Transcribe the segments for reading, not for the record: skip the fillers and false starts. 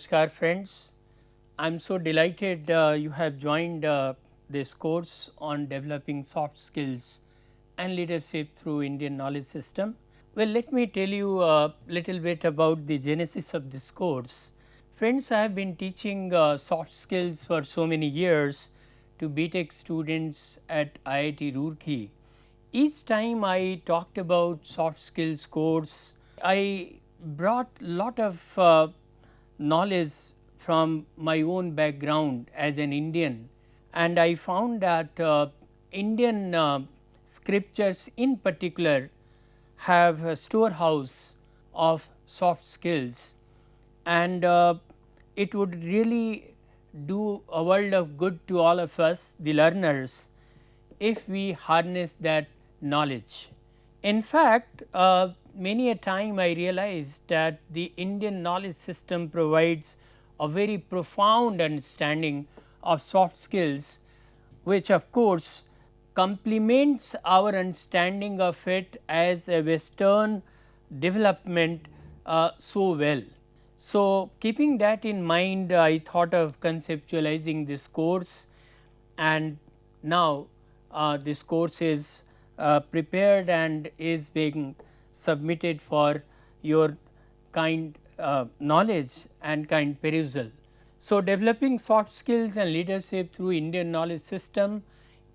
Namaskar friends. I am so delighted you have joined this course on developing soft skills and leadership through Indian knowledge system. Well, let me tell you a little bit about the genesis of this course. Friends, I have been teaching soft skills for so many years to BTech students at IIT Roorkee. Each time I talked about soft skills course, I brought lot of knowledge from my own background as an Indian, and I found that Indian scriptures in particular have a storehouse of soft skills, and it would really do a world of good to all of us the learners if we harness that knowledge. In fact, many a time I realized that the Indian knowledge system provides a very profound understanding of soft skills, which of course complements our understanding of it as a western development so well. So, keeping that in mind, I thought of conceptualizing this course, and now this course is prepared and is being submitted for your kind knowledge and kind perusal. So, developing soft skills and leadership through Indian knowledge system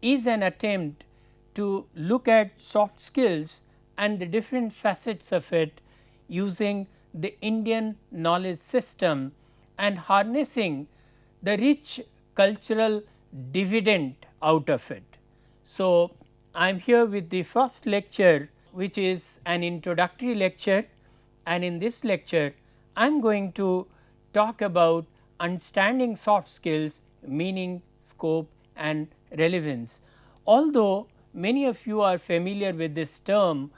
is an attempt to look at soft skills and the different facets of it using the Indian knowledge system and harnessing the rich cultural dividend out of it. So, I am here with the first lecture, which is an introductory lecture, and in this lecture I am going to talk about understanding soft skills, meaning, scope and relevance. Although many of you are familiar with this term,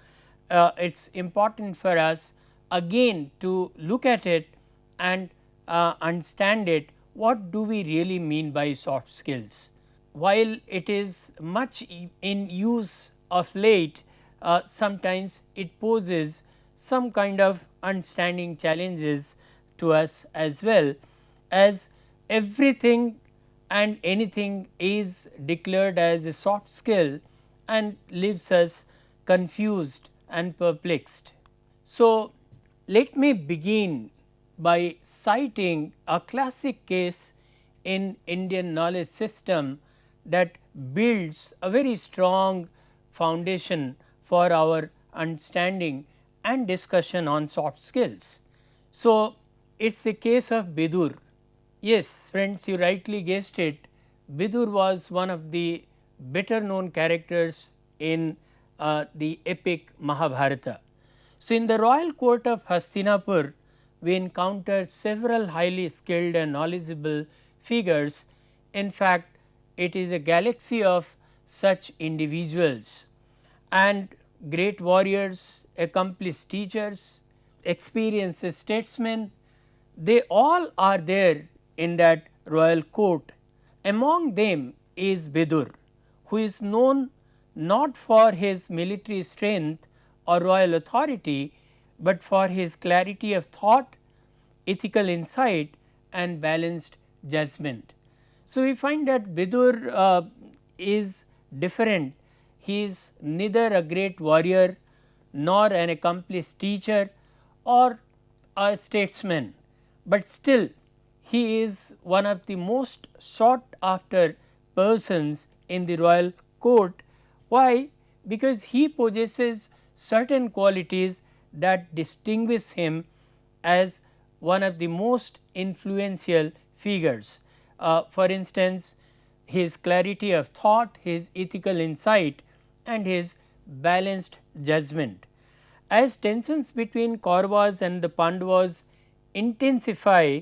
it is important for us again to look at it and understand it. What do we really mean by soft skills? While it is much in use of late, sometimes it poses some kind of understanding challenges to us as well, as everything and anything is declared as a soft skill and leaves us confused and perplexed. So, let me begin by citing a classic case in Indian knowledge system that builds a very strong foundation for our understanding and discussion on soft skills. So, it is a case of Vidur. Yes friends, you rightly guessed it, Vidur was one of the better known characters in the epic Mahabharata. So, in the royal court of Hastinapur, we encountered several highly skilled and knowledgeable figures. In fact, it is a galaxy of such individuals, and great warriors, accomplished teachers, experienced statesmen, they all are there in that royal court. Among them is Vidur, who is known not for his military strength or royal authority, but for his clarity of thought, ethical insight and balanced judgment. So, we find that Vidur is different. He is neither a great warrior nor an accomplished teacher or a statesman, but still he is one of the most sought after persons in the royal court. Why? Because he possesses certain qualities that distinguish him as one of the most influential figures. For instance, his clarity of thought, his ethical insight and his balanced judgment. As tensions between Kauravas and the Pandavas intensify,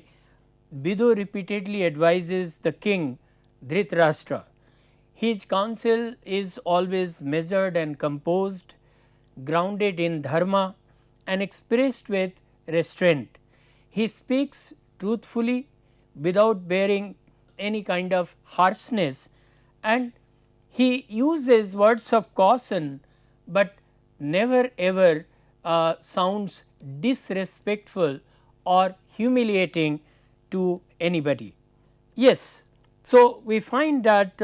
Vidur repeatedly advises the king Dhritarashtra. His counsel is always measured and composed, grounded in dharma and expressed with restraint. He speaks truthfully without bearing any kind of harshness, and he uses words of caution, but never ever sounds disrespectful or humiliating to anybody. Yes. So, we find that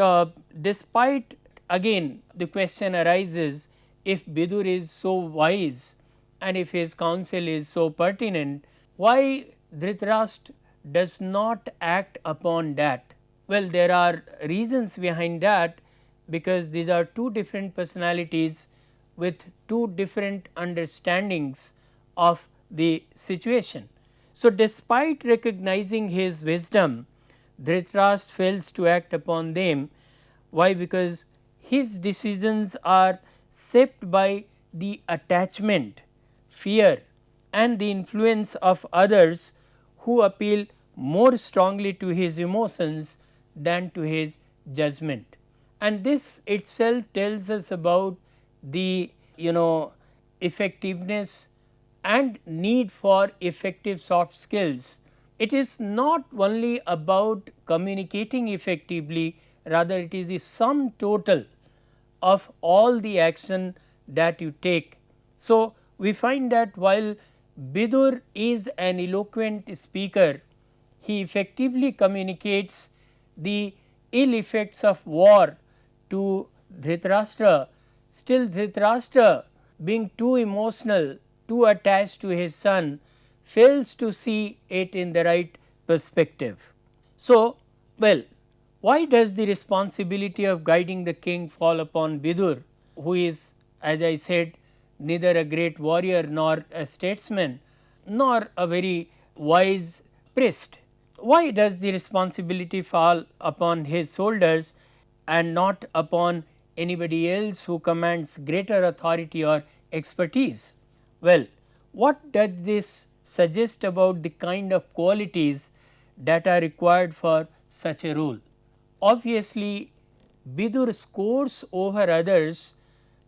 despite, again the question arises, if Vidur is so wise and if his counsel is so pertinent, why Dhritarashtra does not act upon that? Well, there are reasons behind that, because these are two different personalities with two different understandings of the situation. So, despite recognizing his wisdom, Dhritarashtra fails to act upon them. Why? Because his decisions are shaped by the attachment, fear and the influence of others who appeal more strongly to his emotions than to his judgment. And this itself tells us about the effectiveness and need for effective soft skills. It is not only about communicating effectively, rather it is the sum total of all the action that you take. So, we find that while Vidur is an eloquent speaker, he effectively communicates the ill effects of war to Dhritarashtra. Still Dhritarashtra, being too emotional, too attached to his son, fails to see it in the right perspective. So, well, why does the responsibility of guiding the king fall upon Vidur, who is, as I said, neither a great warrior nor a statesman nor a very wise priest? Why does the responsibility fall upon his shoulders and not upon anybody else who commands greater authority or expertise? Well, what does this suggest about the kind of qualities that are required for such a role? Obviously, Vidur scores over others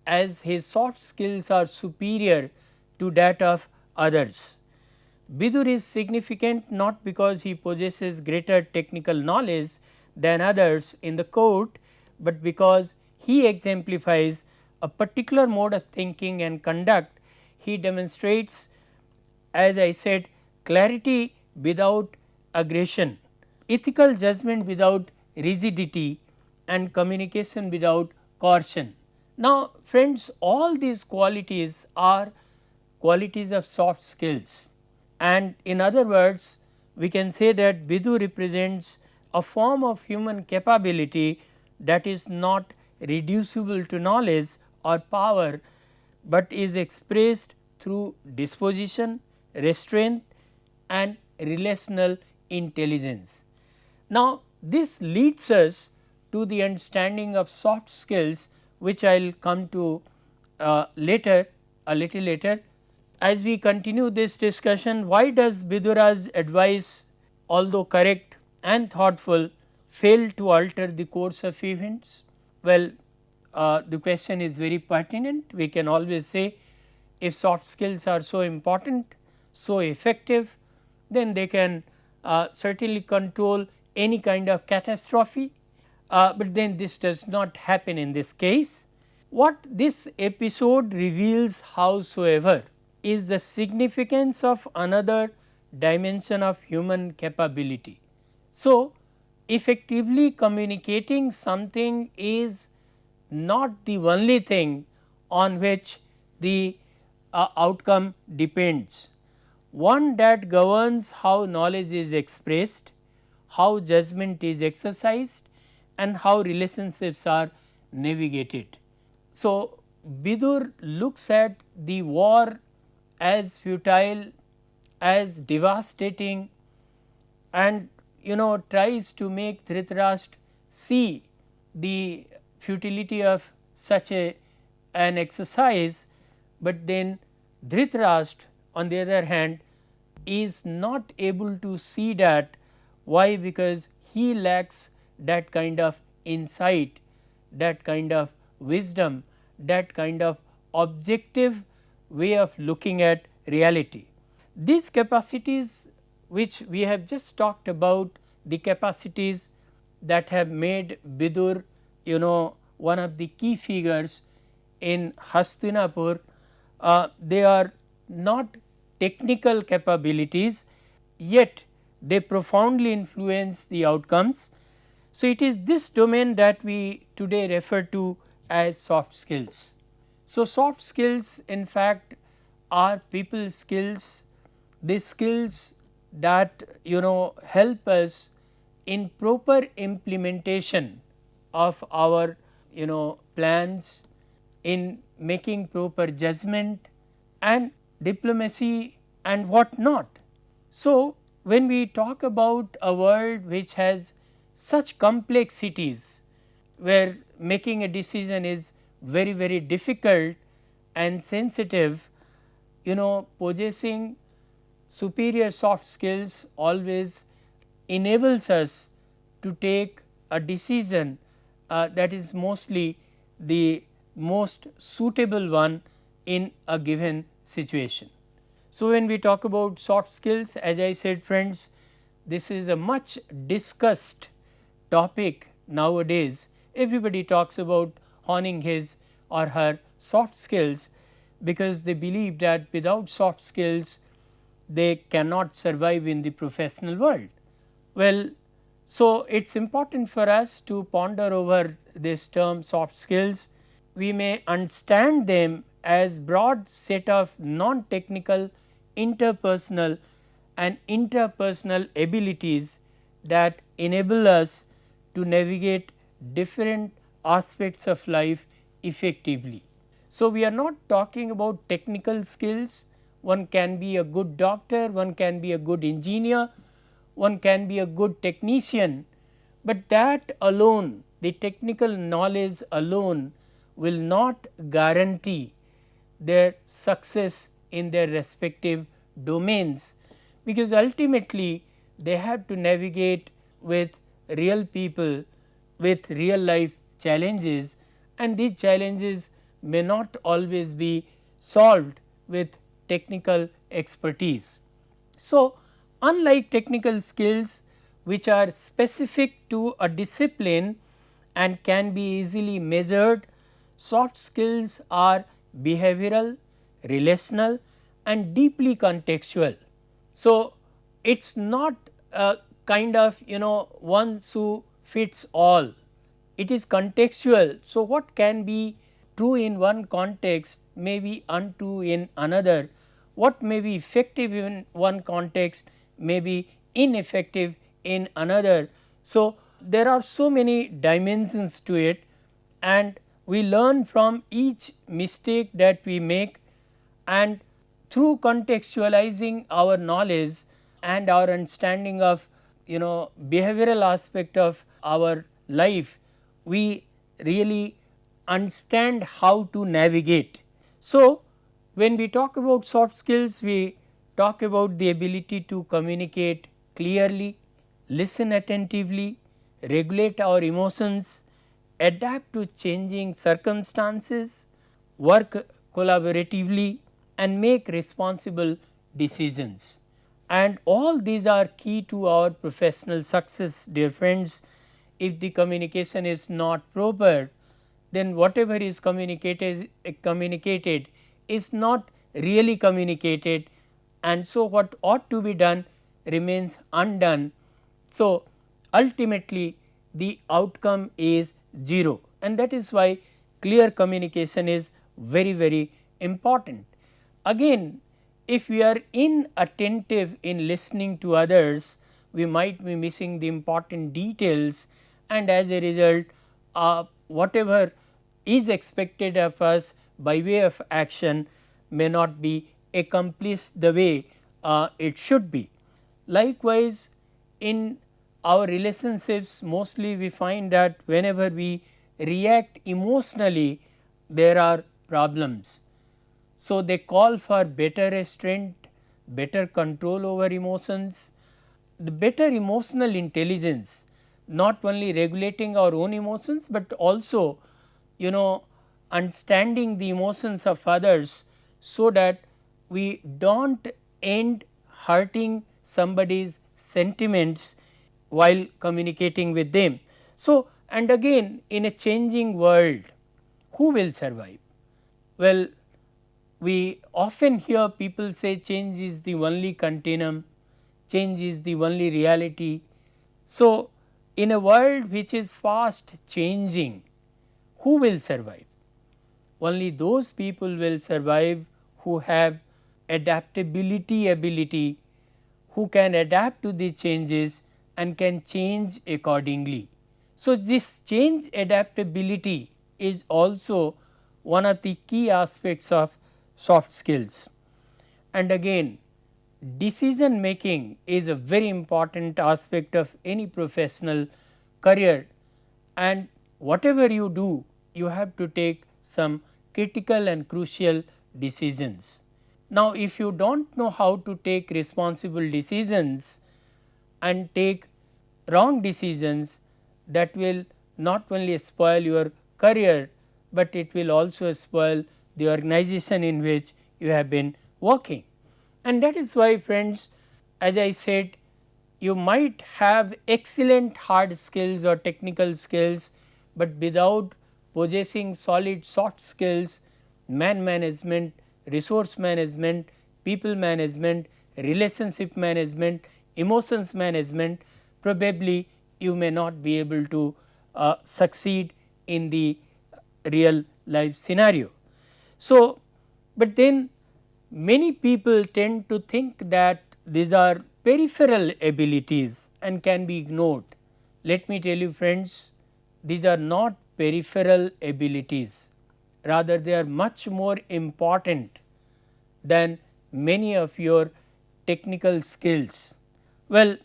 as his soft skills are superior to that of others. Vidur is significant not because he possesses greater technical knowledge than others in the court, but because he exemplifies a particular mode of thinking and conduct. He demonstrates, as I said, clarity without aggression, ethical judgment without rigidity and communication without coercion. Now, friends, all these qualities are qualities of soft skills, and in other words we can say that Vidur represents a form of human capability that is not reducible to knowledge or power, but is expressed through disposition, restraint and relational intelligence. Now, this leads us to the understanding of soft skills, which I will come to later, a little later. As we continue this discussion, why does Vidura's advice, although correct and thoughtful, fail to alter the course of events? Well, the question is very pertinent. We can always say, if soft skills are so important, so effective, then they can certainly control any kind of catastrophe, but then this does not happen in this case. What this episode reveals, howsoever, is the significance of another dimension of human capability. So, effectively communicating something is not the only thing on which the outcome depends. One that governs how knowledge is expressed, how judgment is exercised and how relationships are navigated. So, Vidur looks at the war as futile, as devastating, and tries to make Dhritarashtra see the futility of such an exercise, but then Dhritarashtra on the other hand is not able to see that. Why? Because he lacks that kind of insight, that kind of wisdom, that kind of objective way of looking at reality. These capacities which we have just talked about, the capacities that have made Vidur one of the key figures in Hastinapur, they are not technical capabilities, yet they profoundly influence the outcomes. So, it is this domain that we today refer to as soft skills. So, soft skills in fact are people skills, the skills that help us in proper implementation of our plans, in making proper judgment and diplomacy and what not. So, when we talk about a world which has such complexities, where making a decision is very difficult and sensitive, possessing superior soft skills always enables us to take a decision that is mostly the most suitable one in a given situation. So, when we talk about soft skills, as I said friends, this is a much discussed topic nowadays. Everybody talks about honing his or her soft skills, because they believe that without soft skills they cannot survive in the professional world. Well, so it is important for us to ponder over this term soft skills. We may understand them as broad set of non-technical interpersonal and intrapersonal abilities that enable us to navigate different aspects of life effectively. So, we are not talking about technical skills. One can be a good doctor, one can be a good engineer, one can be a good technician, but that alone, the technical knowledge alone will not guarantee their success in their respective domains, because ultimately they have to navigate with real people, with real life challenges, and these challenges may not always be solved with technical expertise. So, unlike technical skills which are specific to a discipline and can be easily measured, soft skills are behavioral, relational and deeply contextual. So, it is not a kind of one shoe fits all, it is contextual. So, what can be true in one context may be untrue in another, what may be effective in one context may be ineffective in another. So, there are so many dimensions to it, and we learn from each mistake that we make, and through contextualizing our knowledge and our understanding of behavioral aspect of our life, we really understand how to navigate. So, when we talk about soft skills, we talk about the ability to communicate clearly, listen attentively, regulate our emotions, adapt to changing circumstances, work collaboratively and make responsible decisions. And all these are key to our professional success, dear friends. If the communication is not proper, then whatever is communicated is not really communicated, and so what ought to be done remains undone. So, ultimately the outcome is 0, and that is why clear communication is very important. Again, if we are inattentive in listening to others, we might be missing the important details, and as a result whatever is expected of us by way of action may not be accomplished the way it should be. Likewise, in our relationships mostly we find that whenever we react emotionally, there are problems. So, they call for better restraint, better control over emotions, the better emotional intelligence, not only regulating our own emotions, but also understanding the emotions of others, so that we do not end hurting somebody's sentiments while communicating with them. So, and again in a changing world, who will survive? Well, we often hear people say change is the only continuum, change is the only reality. So, in a world which is fast changing, who will survive? Only those people will survive who have adaptability ability, who can adapt to the changes and can change accordingly. So, this change adaptability is also one of the key aspects of soft skills. And again, decision making is a very important aspect of any professional career, and whatever you do, you have to take some critical and crucial decisions. Now, if you do not know how to take responsible decisions and take wrong decisions, that will not only spoil your career, but it will also spoil the organization in which you have been working. And that is why, friends, as I said, you might have excellent hard skills or technical skills, but without possessing solid soft skills, man management, resource management, people management, relationship management, emotions management, probably you may not be able to succeed in the real life scenario. So, but then many people tend to think that these are peripheral abilities and can be ignored. Let me tell you, friends, these are not peripheral abilities, rather they are much more important than many of your technical skills. Well,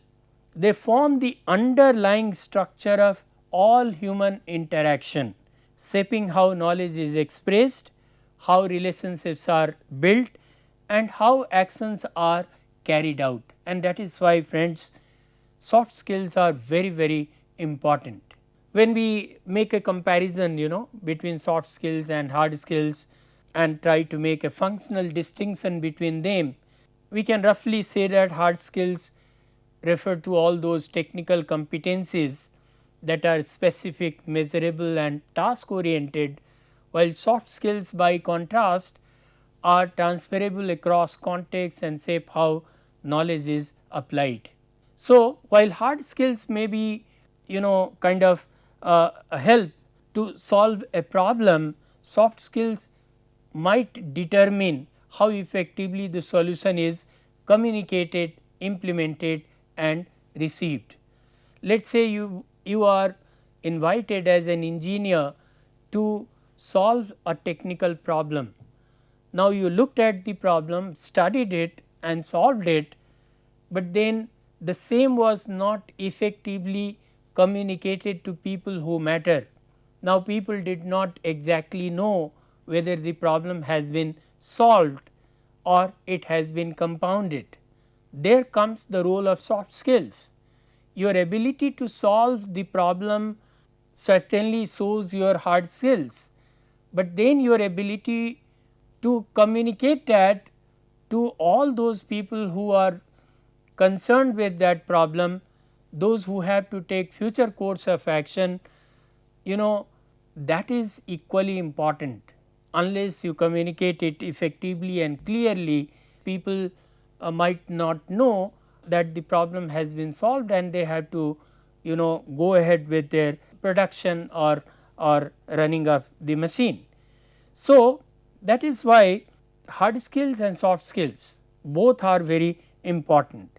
they form the underlying structure of all human interaction, shaping how knowledge is expressed, how relationships are built, and how actions are carried out. And that is why, friends, soft skills are very, very important. When we make a comparison, between soft skills and hard skills and try to make a functional distinction between them, we can roughly say that hard skills refer to all those technical competencies that are specific, measurable and task oriented, while soft skills by contrast are transferable across contexts and shape how knowledge is applied. So, while hard skills may be kind of a help to solve a problem, soft skills might determine how effectively the solution is communicated, implemented and received. Let us say you are invited as an engineer to solve a technical problem. Now, you looked at the problem, studied it and solved it, but then the same was not effectively communicated to people who matter. Now, people did not exactly know whether the problem has been solved or it has been compounded. There comes the role of soft skills. Your ability to solve the problem certainly shows your hard skills, but then your ability to communicate that to all those people who are concerned with that problem, those who have to take future course of action, that is equally important. Unless you communicate it effectively and clearly, people might not know that the problem has been solved and they have to go ahead with their production or running of the machine. So, that is why hard skills and soft skills both are very important.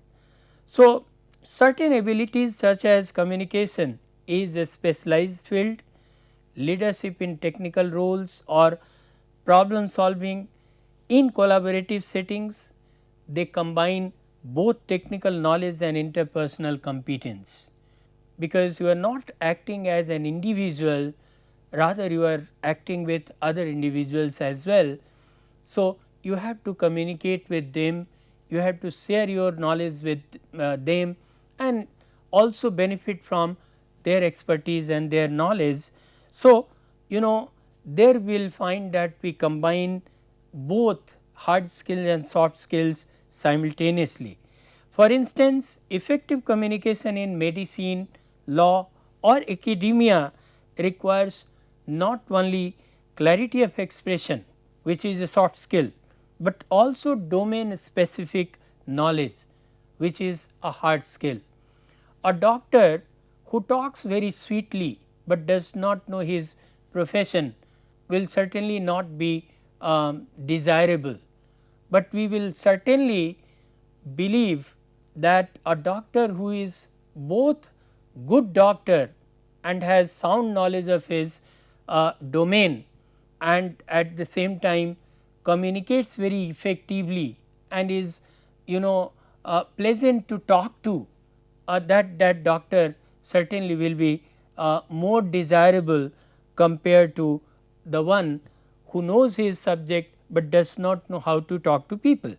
So, certain abilities such as communication is a specialized field, leadership in technical roles or problem solving in collaborative settings, they combine both technical knowledge and interpersonal competence, because you are not acting as an individual, rather you are acting with other individuals as well. So, you have to communicate with them, you have to share your knowledge with them and also benefit from their expertise and their knowledge. So, there we will find that we combine both hard skills and soft skills simultaneously. For instance, effective communication in medicine, law or academia requires not only clarity of expression, which is a soft skill, but also domain specific knowledge, which is a hard skill. A doctor who talks very sweetly, but does not know his profession will certainly not be desirable, but we will certainly believe that a doctor who is both good doctor and has sound knowledge of his domain, and at the same time communicates very effectively and is, pleasant to talk to, that doctor certainly will be more desirable compared to the one who knows his subject, but does not know how to talk to people.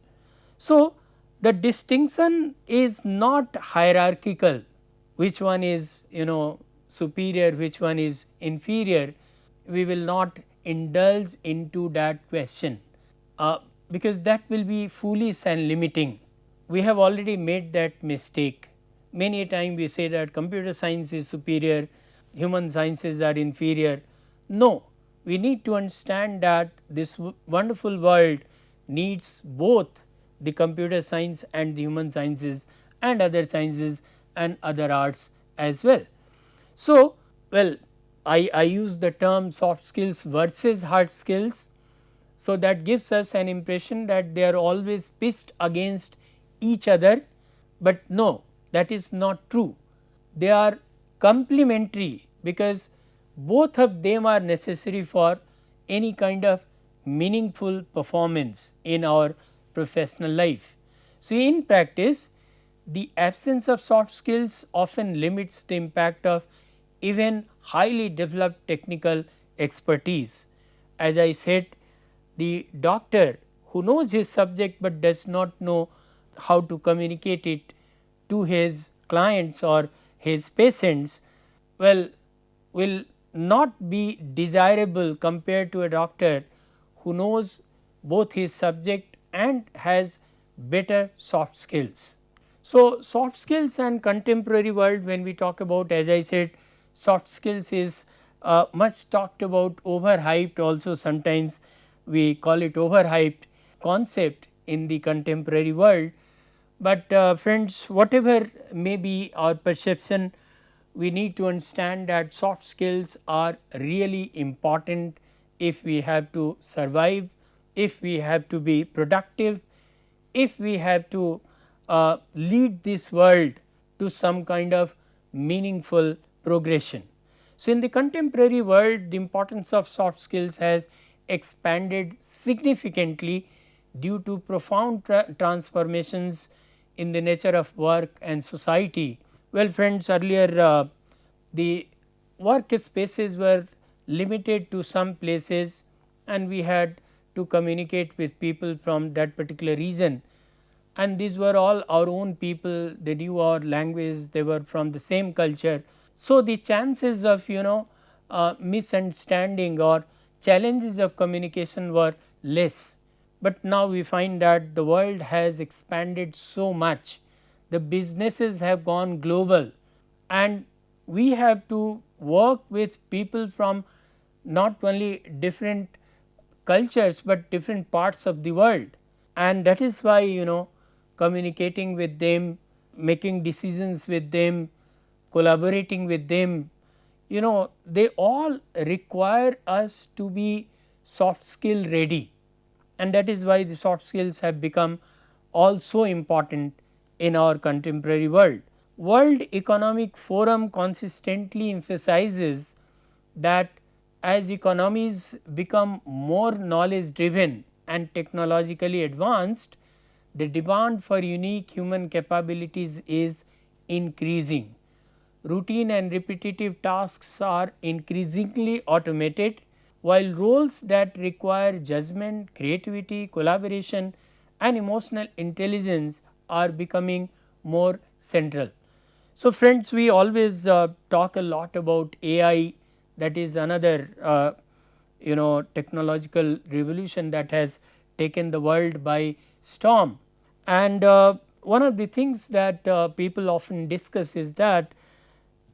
So, the distinction is not hierarchical, which one is, superior, which one is inferior. We will not indulge into that question, because that will be foolish and limiting. We have already made that mistake. Many a time we say that computer science is superior, human sciences are inferior. No, we need to understand that this wonderful world needs both the computer science and the human sciences and other sciences and other arts as well. So, well, I use the term soft skills versus hard skills. So, that gives us an impression that they are always pitched against each other, but no, that is not true. They are complementary, because both of them are necessary for any kind of meaningful performance in our professional life. So, in practice, the absence of soft skills often limits the impact of even highly developed technical expertise. As I said, the doctor who knows his subject, but does not know how to communicate it to his clients or his patients, well, will not be desirable compared to a doctor who knows both his subject and has better soft skills. So, soft skills and contemporary world, when we talk about, as I said, soft skills is much talked about, overhyped also, sometimes we call it overhyped concept in the contemporary world. But friends, whatever may be our perception, we need to understand that soft skills are really important if we have to survive, if we have to be productive, if we have to lead this world to some kind of meaningful progression. So, in the contemporary world, the importance of soft skills has expanded significantly due to profound transformations in the nature of work and society. Well, friends, earlier the work spaces were limited to some places, and we had to communicate with people from that particular region, and these were all our own people, they knew our language, they were from the same culture. So, the chances of, misunderstanding or challenges of communication were less. But now we find that the world has expanded so much, the businesses have gone global, and we have to work with people from not only different cultures, but different parts of the world. And that is why, communicating with them, making decisions with them, collaborating with them, they all require us to be soft skill ready, and that is why the soft skills have become also important in our contemporary world. World Economic Forum consistently emphasizes that as economies become more knowledge driven and technologically advanced, the demand for unique human capabilities is increasing. Routine and repetitive tasks are increasingly automated, while roles that require judgment, creativity, collaboration and emotional intelligence are becoming more central. So, friends, we always talk a lot about AI, that is another technological revolution that has taken the world by storm. And one of the things that people often discuss is that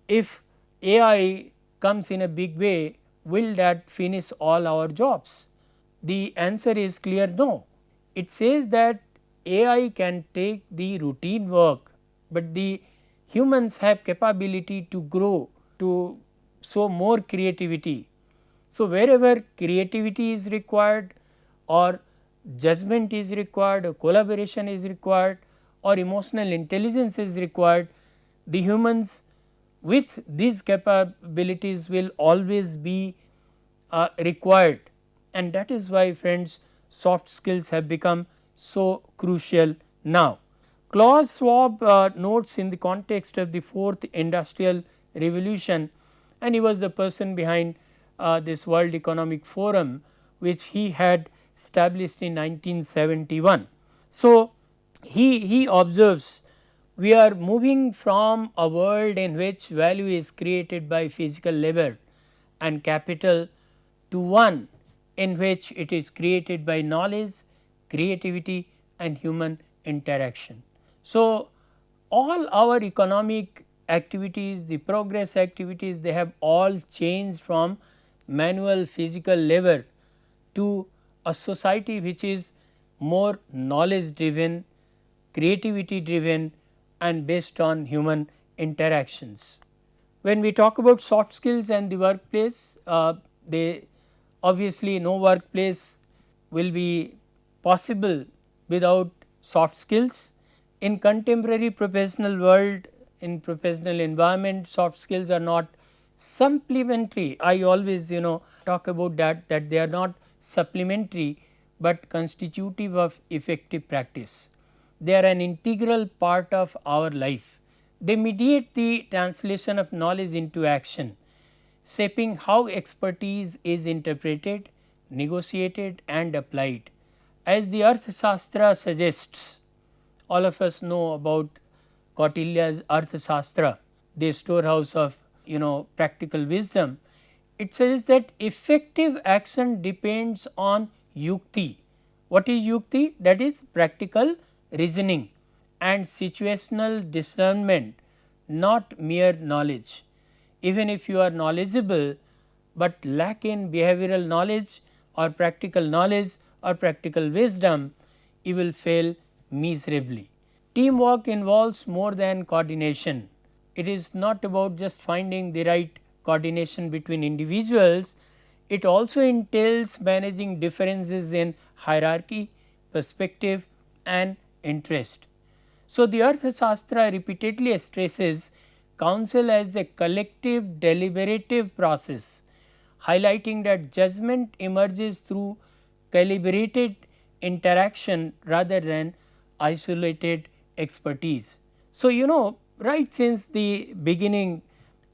if AI comes in a big way, will that finish all our jobs? The answer is clear no. It says that AI can take the routine work, but the humans have capability to grow, to show more creativity. So, wherever creativity is required or judgment is required or collaboration is required or emotional intelligence is required, the humans with these capabilities will always be required, and that is why friends soft skills have become so crucial now. Klaus Schwab notes in the context of the fourth industrial revolution, and he was the person behind this World Economic Forum, which he had established in 1971. So, he observes we are moving from a world in which value is created by physical labor and capital to one in which it is created by knowledge, creativity and human interaction. So, all our economic activities, the progress activities, they have all changed from manual physical labor to a society which is more knowledge driven, creativity driven and based on human interactions. When we talk about soft skills and the workplace, they obviously no workplace will be possible without soft skills. In contemporary professional world, in professional environment, soft skills are not supplementary. I always talk about that they are not supplementary, but constitutive of effective practice. They are an integral part of our life. They mediate the translation of knowledge into action, shaping how expertise is interpreted, negotiated and applied. As the Arthashastra suggests, all of us know about Kautilya's Arthashastra, the storehouse of practical wisdom. It says that effective action depends on yukti. What is yukti? That is practical reasoning and situational discernment, not mere knowledge. Even if you are knowledgeable, but lack in behavioral knowledge or practical knowledge or practical wisdom, you will fail miserably. Teamwork involves more than coordination. It is not about just finding the right coordination between individuals, it also entails managing differences in hierarchy, perspective and interest. So, the Arthashastra repeatedly stresses counsel as a collective deliberative process, highlighting that judgment emerges through calibrated interaction rather than isolated expertise. So, right since the beginning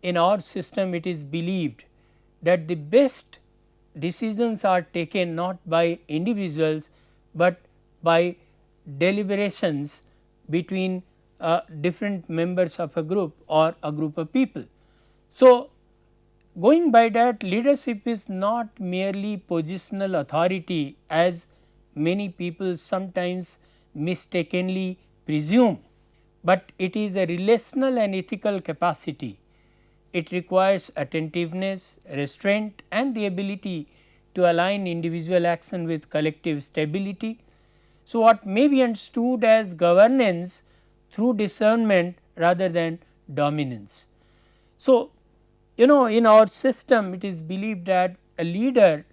in our system it is believed that the best decisions are taken not by individuals, but by deliberations between different members of a group or a group of people. So, going by that, leadership is not merely positional authority as many people sometimes mistakenly presume, but it is a relational and ethical capacity. It requires attentiveness, restraint and the ability to align individual action with collective stability. So, what may be understood as governance through discernment rather than dominance. So, in our system it is believed that a leader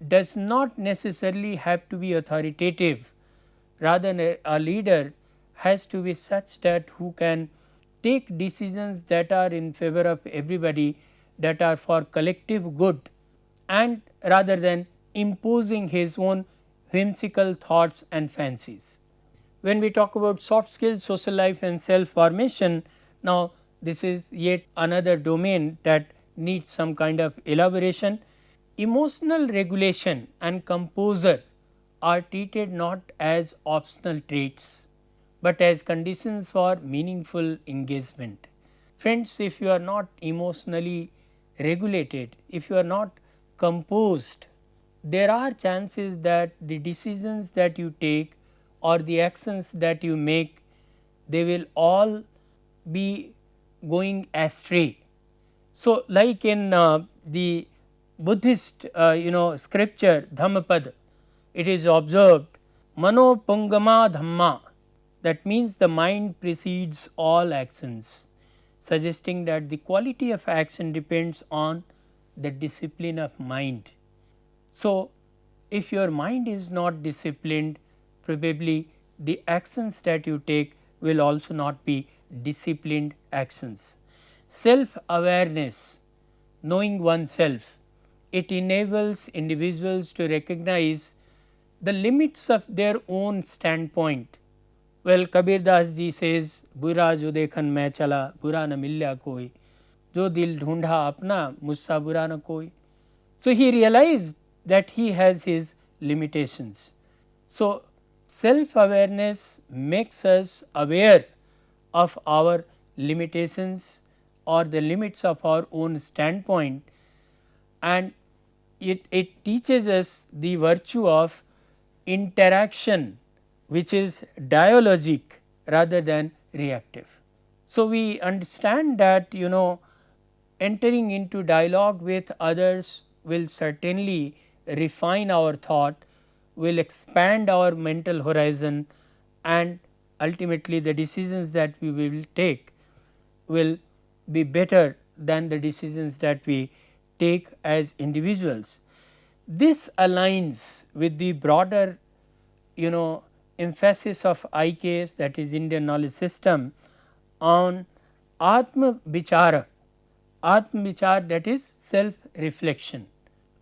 does not necessarily have to be authoritative, rather a leader has to be such that who can take decisions that are in favor of everybody, that are for collective good, and rather than imposing his own whimsical thoughts and fancies. When we talk about soft skills, social life and self formation, now this is yet another domain that needs some kind of elaboration. Emotional regulation and composure are treated not as optional traits, but as conditions for meaningful engagement. Friends, if you are not emotionally regulated, if you are not composed, there are chances that the decisions that you take or the actions that you make, they will all be going astray. So, like in the Buddhist scripture Dhammapada, it is observed Mano Pungama Dhamma, that means the mind precedes all actions, suggesting that the quality of action depends on the discipline of mind. So, if your mind is not disciplined, probably the actions that you take will also not be disciplined actions. Self awareness, knowing oneself, it enables individuals to recognize the limits of their own standpoint. Well, Kabir Das ji says, "बुरा जो देखन मैं चला, बुरा न मिल्या कोई, जो दिल ढूंढा अपना, मुझसा बुरा न कोई." So, he realized that he has his limitations. So, self awareness makes us aware of our limitations or the limits of our own standpoint, and it teaches us the virtue of interaction, which is dialogic rather than reactive. So, we understand that entering into dialogue with others will certainly refine our thought, will expand our mental horizon, and ultimately the decisions that we will take will be better than the decisions that we take as individuals. This aligns with the broader emphasis of IKS, that is Indian knowledge system, on Atma Vichara, that is self reflection.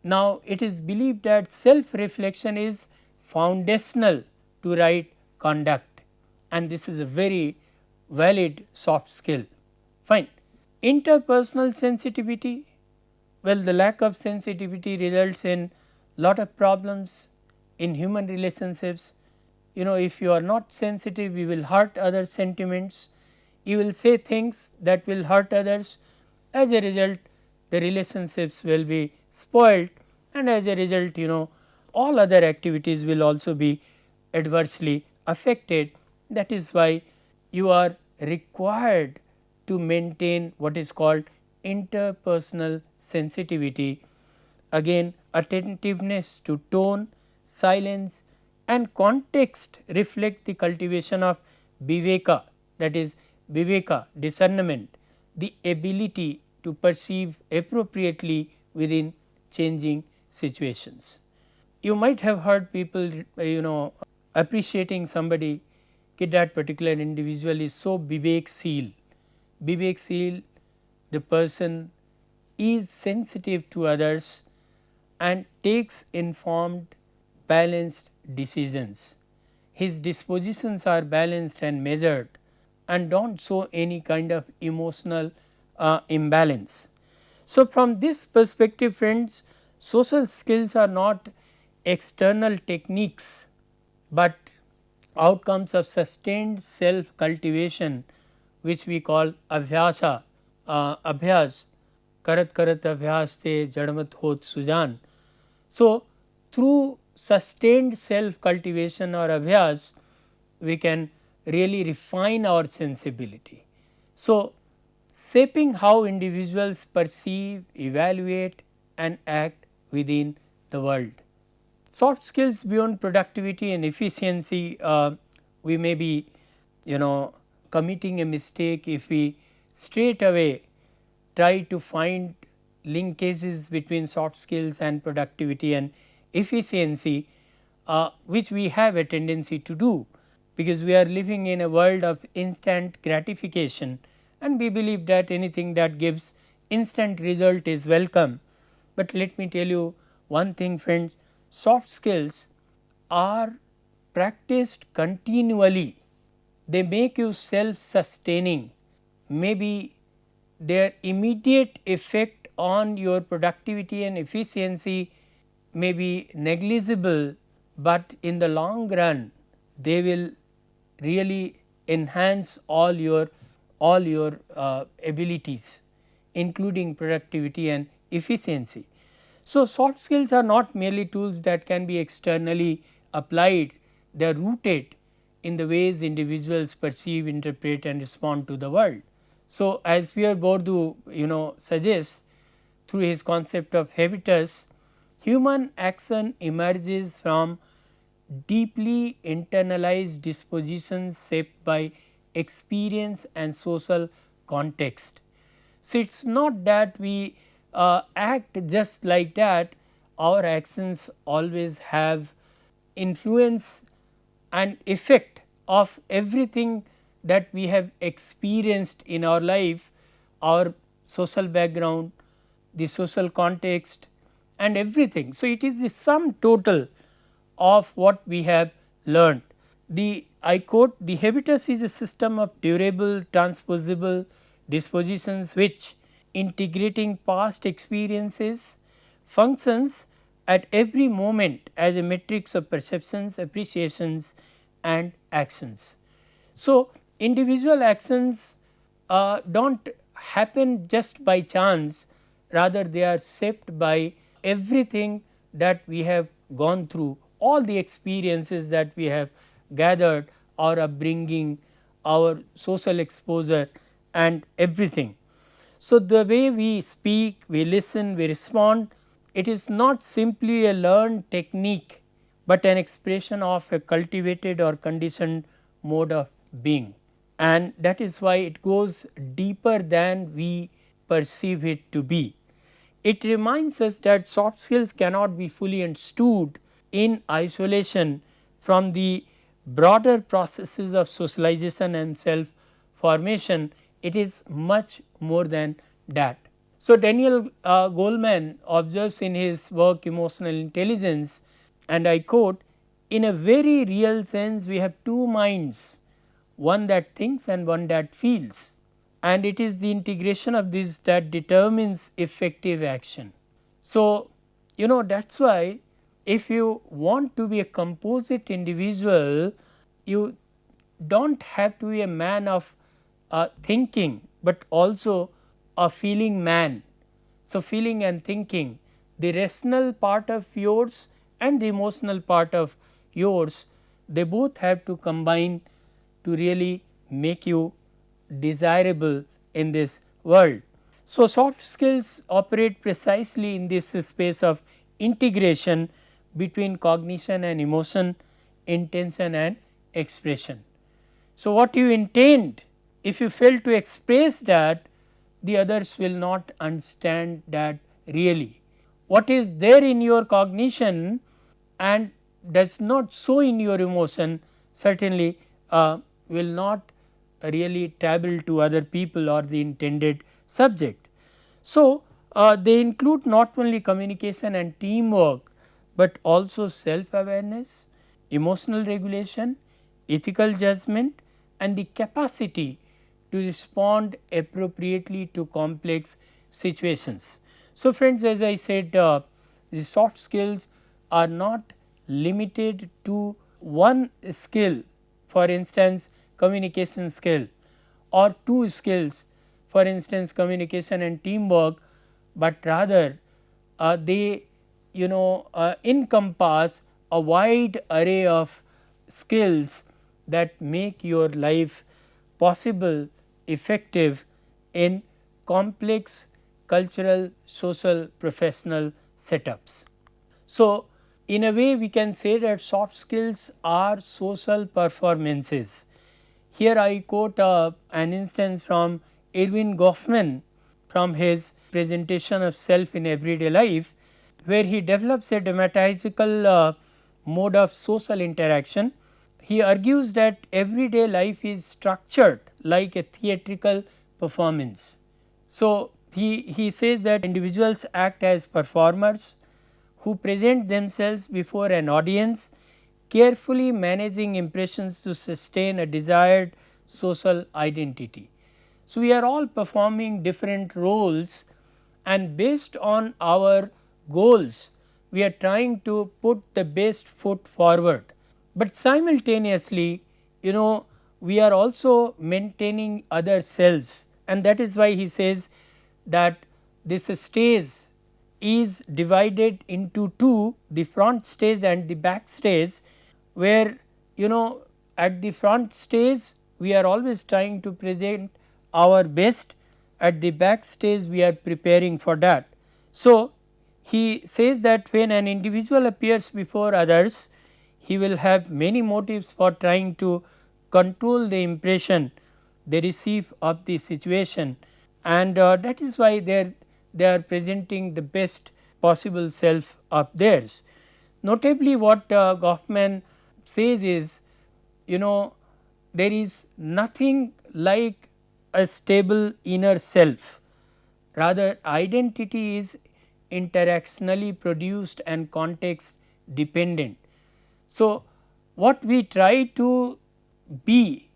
Now, it is believed that self reflection is foundational to right conduct, and this is a very valid soft skill. Fine. Interpersonal sensitivity, well, the lack of sensitivity results in lot of problems in human relationships. If you are not sensitive, you will hurt other sentiments, you will say things that will hurt others. As a result, the relationships will be spoiled, and as a result, all other activities will also be adversely affected. That is why you are required to maintain what is called interpersonal sensitivity. Again, attentiveness to tone, silence and context reflect the cultivation of viveka, that is viveka, discernment, the ability to perceive appropriately within changing situations. You might have heard people appreciating somebody, that particular individual is so viveksheel. Viveksheel, the person is sensitive to others and takes informed, balanced decisions. His dispositions are balanced and measured and do not show any kind of emotional imbalance. So, from this perspective, friends, social skills are not external techniques, but outcomes of sustained self cultivation, which we call abhyasa, abhyas, karat karat abhyas te jadmat hot sujan. So, through sustained self cultivation or abhyas, we can really refine our sensibility. So, shaping how individuals perceive, evaluate and act within the world. Soft skills beyond productivity and efficiency, we may be committing a mistake if we straight away try to find linkages between soft skills and productivity and efficiency, which we have a tendency to do, because we are living in a world of instant gratification and we believe that anything that gives instant result is welcome. But let me tell you one thing, friends, soft skills are practiced continually. They make you self sustaining. Maybe their immediate effect on your productivity and efficiency may be negligible, but in the long run they will really enhance all your abilities, including productivity and efficiency. So, soft skills are not merely tools that can be externally applied, they are rooted in the ways individuals perceive, interpret and respond to the world. So, as Pierre Bourdieu suggests through his concept of habitus, human action emerges from deeply internalized dispositions shaped by experience and social context. So, it is not that we act just like that, our actions always have influence and effect of everything that we have experienced in our life, our social background, the social context and everything. So, it is the sum total of what we have learned. The I quote, "The habitus is a system of durable transposable dispositions which, integrating past experiences, functions at every moment as a matrix of perceptions, appreciations and actions." So, individual actions do not happen just by chance, rather they are shaped by everything that we have gone through, all the experiences that we have gathered, our upbringing, our social exposure and everything. So, the way we speak, we listen, we respond, it is not simply a learned technique, but an expression of a cultivated or conditioned mode of being, and that is why it goes deeper than we perceive it to be. It reminds us that soft skills cannot be fully understood in isolation from the broader processes of socialization and self formation. It is much more than that. So, Daniel Goleman observes in his work Emotional Intelligence, and I quote, "In a very real sense we have two minds, one that thinks and one that feels, and it is the integration of this that determines effective action." So, that is why if you want to be a composite individual, you do not have to be a man of thinking, but also a feeling man. So, feeling and thinking, the rational part of yours and the emotional part of yours, they both have to combine to really make you desirable in this world. So, soft skills operate precisely in this space of integration between cognition and emotion, intention and expression. So, what you intend, if you fail to express that, the others will not understand that really. What is there in your cognition and does not show in your emotion, certainly will not really travel to other people or the intended subject. So, they include not only communication and teamwork, but also self awareness, emotional regulation, ethical judgment and the capacity to respond appropriately to complex situations. So, friends, as I said, the soft skills are not limited to one skill, for instance communication skill, or two skills, for instance communication and teamwork, but rather they encompass a wide array of skills that make your life possible, effective in complex cultural, social, professional setups. So, in a way we can say that soft skills are social performances. Here I quote an instance from Erwin Goffman from his presentation of self in everyday life, where he develops a dramatical mode of social interaction. He argues that everyday life is structured like a theatrical performance. So, he says that individuals act as performers who present themselves before an audience, carefully managing impressions to sustain a desired social identity. So, we are all performing different roles, and based on our goals we are trying to put the best foot forward, but simultaneously we are also maintaining other selves, and that is why he says that this stage is divided into two, the front stage and the back stage, where at the front stage we are always trying to present our best, at the back stage we are preparing for that. So, he says that when an individual appears before others, he will have many motives for trying to control the impression they receive of the situation, and that is why they are presenting the best possible self of theirs. Notably, what Goffman says is, there is nothing like a stable inner self, rather identity is interactionally produced and context dependent. So, what we try to be,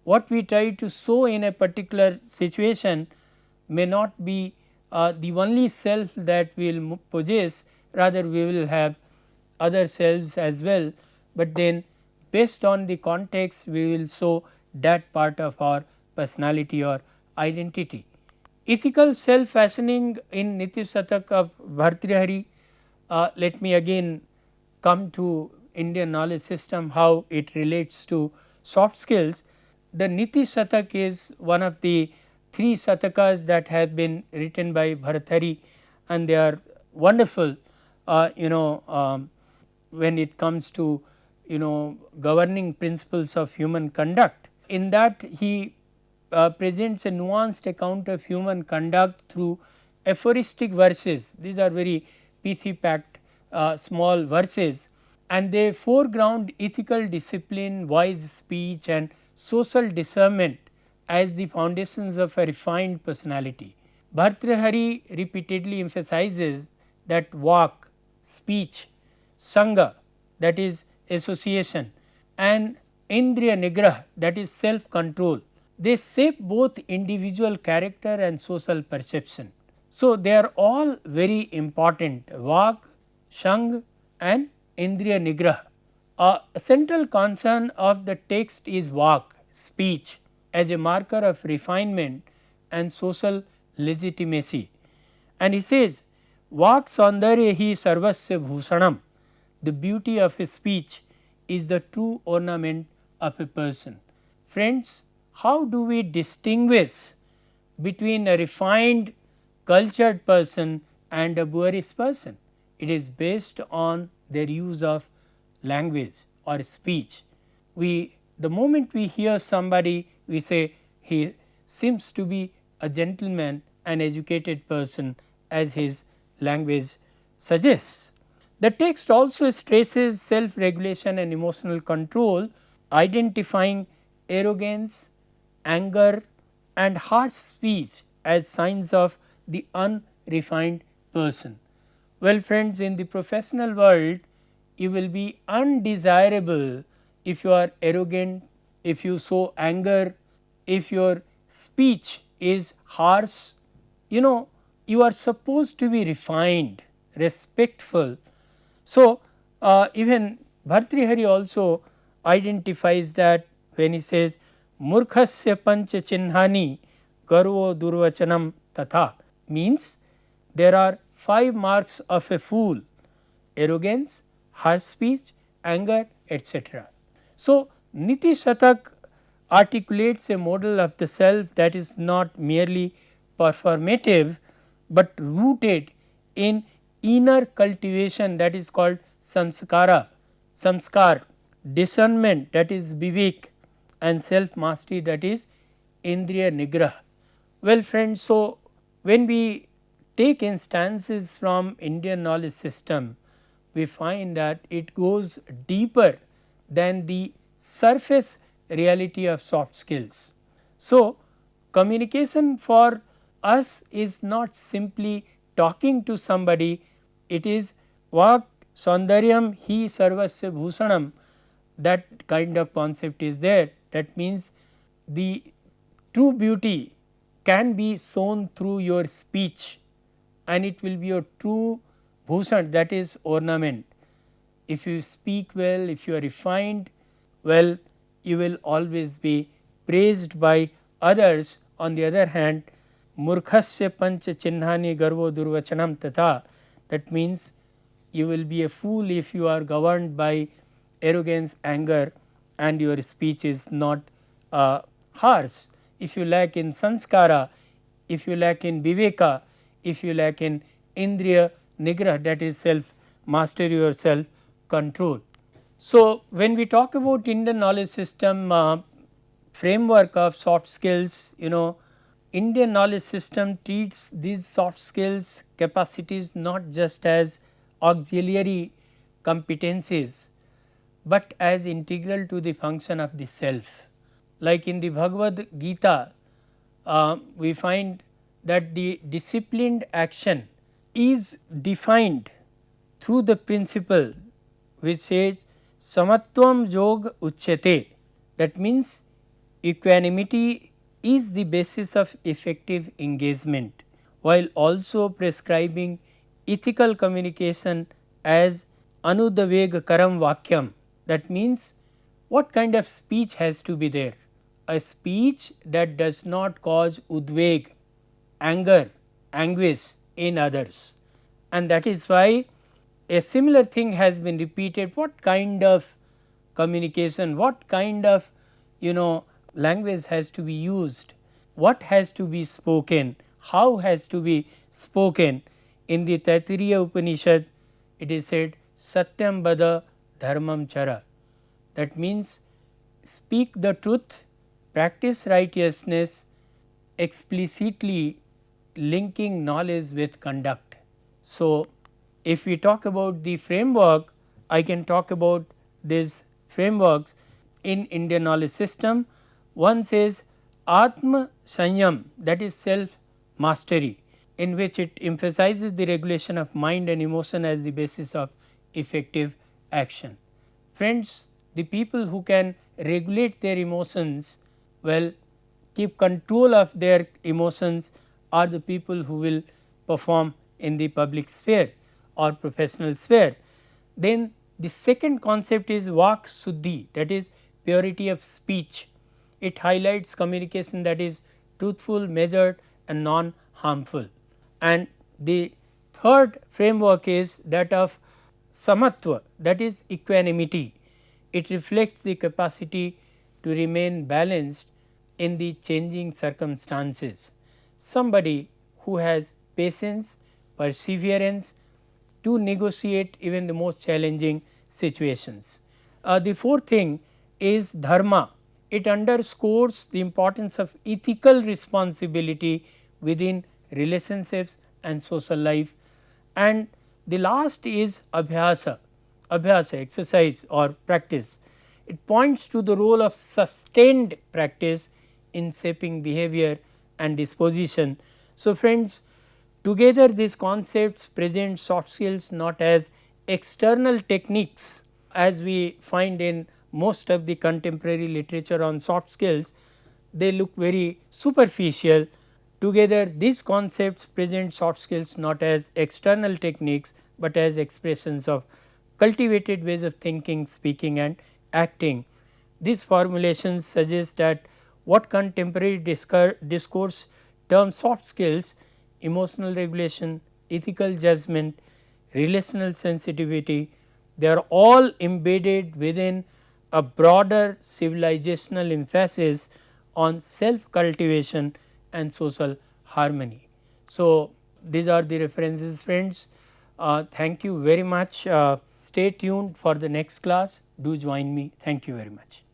what we try to show in a particular situation may not be the only self that we will possess, rather we will have other selves as well, but then based on the context we will show that part of our personality or identity. Ethical self fashioning in Niti Satak of Bhartrihari, let me again come to Indian knowledge system, how it relates to soft skills. The Niti Satak is one of the 3 Satakas that have been written by Bhartrihari, and they are wonderful when it comes to governing principles of human conduct. In that he presents a nuanced account of human conduct through aphoristic verses. These are very pithy packed small verses, and they foreground ethical discipline, wise speech and social discernment as the foundations of a refined personality. Bhartrihari repeatedly emphasizes that vak, speech, sangha, that is association, and indriya nigrah, that is self control, they shape both individual character and social perception. So, they are all very important, vak, shang and indriya nigrah. A central concern of the text is vak, speech, as a marker of refinement and social legitimacy. And he says, vak saundarya hi sarvasya bhushanam, the beauty of his speech is the true ornament of a person. Friends, how do we distinguish between a refined cultured person and a boorish person? It is based on their use of language or speech. The moment we hear somebody, we say he seems to be a gentleman, an educated person, as his language suggests. The text also stresses self regulation and emotional control, identifying arrogance, anger and harsh speech as signs of the unrefined person. Well friends, in the professional world you will be undesirable if you are arrogant, if you show anger, if your speech is harsh. You are supposed to be refined, respectful. So, even Bhartrihari also identifies that when he says murkhasya pancha chinnhani garvo durvachanam tatha, means there are 5 marks of a fool: arrogance, harsh speech, anger, etc. So, Niti Satak articulates a model of the self that is not merely performative, but rooted in inner cultivation, that is called samskara, samskar, discernment, that is vivek, and self mastery, that is indriya nigrah. Well friends, so when we take instances from Indian knowledge system, we find that it goes deeper than the surface reality of soft skills. So, communication for us is not simply talking to somebody, it is vak saundaryam hi sarvasya bhushanam, that kind of concept is there. That means the true beauty can be shown through your speech, and it will be your true bhushan, that is ornament. If you speak well, if you are refined, well, you will always be praised by others. On the other hand, murkhasya pancha chinnhani garvo durvachanam tatha, that means you will be a fool if you are governed by arrogance, anger, and your speech is not harsh. If you lack in sanskara, if you lack in viveka, if you lack in indriya nigrah, that is self mastery or self control. So, when we talk about Indian knowledge system framework of soft skills, Indian knowledge system treats these soft skills capacities not just as auxiliary competencies, but as integral to the function of the self. Like in the Bhagavad Gita, we find that the disciplined action is defined through the principle which says samatvam yog uchyate, that means equanimity is the basis of effective engagement, while also prescribing ethical communication as anudaveg karam vakyam, that means what kind of speech has to be there, a speech that does not cause udveg, anger, anguish in others. And that is why a similar thing has been repeated, what kind of communication, what kind of language has to be used, what has to be spoken, how has to be spoken. In the Taittiriya Upanishad it is said satyam bada dharmam chara, that means speak the truth, practice righteousness, explicitly linking knowledge with conduct. So, if we talk about the framework, I can talk about these frameworks in Indian knowledge system. One says Atma Sanyam, that is self mastery, in which it emphasizes the regulation of mind and emotion as the basis of effective action. Friends, the people who can regulate their emotions, well, keep control of their emotions, are the people who will perform in the public sphere or professional sphere. Then the second concept is Vak Suddhi, that is purity of speech. It highlights communication that is truthful, measured and non harmful. And the third framework is that of Samatva, that is equanimity. It reflects the capacity to remain balanced in the changing circumstances. Somebody who has patience, perseverance to negotiate even the most challenging situations. The fourth thing is dharma. It underscores the importance of ethical responsibility within relationships and social life. And the last is abhyasa, exercise or practice. It points to the role of sustained practice in shaping behavior and disposition. So, friends, together these concepts present soft skills not as external techniques as we find in most of the contemporary literature on soft skills, they look very superficial. Together these concepts present soft skills not as external techniques, but as expressions of cultivated ways of thinking, speaking and acting. These formulations suggest that what contemporary discourse terms soft skills, emotional regulation, ethical judgment, relational sensitivity, they are all embedded within a broader civilizational emphasis on self cultivation and social harmony. So, these are the references, friends. Thank you very much. Stay tuned for the next class. Do join me. Thank you very much.